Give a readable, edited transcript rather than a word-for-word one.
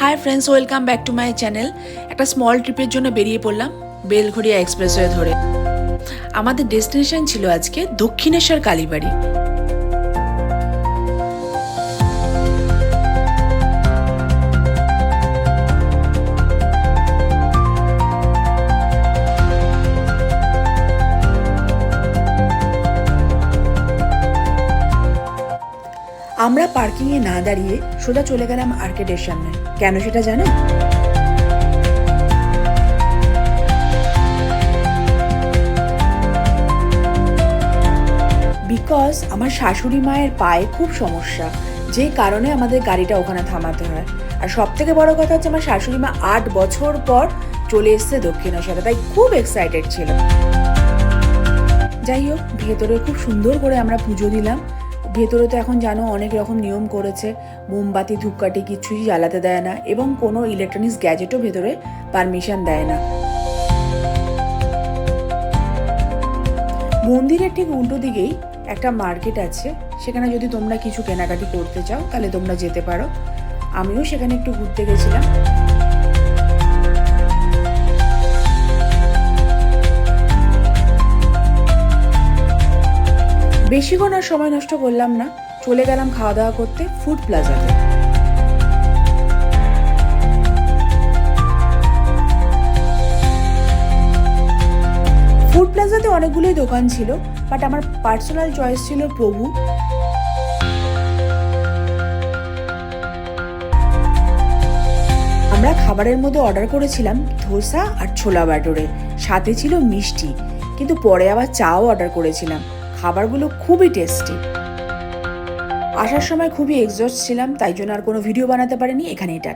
Hi friends, welcome back to my channel. একটা small ট্রিপের জন্য বেরিয়ে পড়লাম বেলঘড়িয়া এক্সপ্রেসওয়ে ধরে। আমাদের ডেস্টিনেশন ছিল আজকে দক্ষিণেশ্বর কালীবাড়ি। আমরা পার্কিংয়ে না দাঁড়িয়ে সোজা চলে গেলাম আর্কেডের সামনে। কেন সেটা জানো? বিকজ আমার শাশুড়ি মায়ের পায়ে খুব সমস্যা, যে কারণে আমাদের গাড়িটা ওখানে থামাতে হয়। আর সব থেকে বড় কথা হচ্ছে আমার শাশুড়ি মা 8 বছর পর চলে এসছে দক্ষিণেশ্বরে, তাই খুব এক্সাইটেড ছিল। যাই হোক, ভেতরে খুব সুন্দর করে আমরা পুজো দিলাম। ভেতরে তো এখন জানো অনেক রকম নিয়ম করেছে, মোমবাতি ধূপকাঠি কিছুই জ্বালাতে দেয় না এবং কোনো ইলেকট্রনিক্স গ্যাজেটও ভেতরে পারমিশন দেয় না। মন্দিরের ঠিক উল্টো দিকেই একটা মার্কেট আছে, সেখানে যদি তোমরা কিছু কেনাকাটি করতে চাও তাহলে তোমরা যেতে পারো। আমিও সেখানে একটু ঘুরতে গেছিলাম। বেশিক্ষণ আর সময় নষ্ট করলাম না, চলে গেলাম খাওয়া দাওয়া করতে ফুড প্লাজাতে। ফুড প্লাজাতে অনেকগুলোই দোকান ছিল, বাট আমার পার্সোনাল চয়েস ছিল প্রভু। আমরা খাবারের মধ্যে অর্ডার করেছিলাম ধোসা আর ছোলা বাটোরে, সাথে ছিল মিষ্টি, কিন্তু পরে আবার চাও অর্ডার করেছিলাম। খাবারগুলো খুবই টেস্টি। আসার সময় খুবই এক্সস্ট ছিলাম, তাই জন্য আর কোনো ভিডিও বানাতে পারিনি। এখানেই টাটা।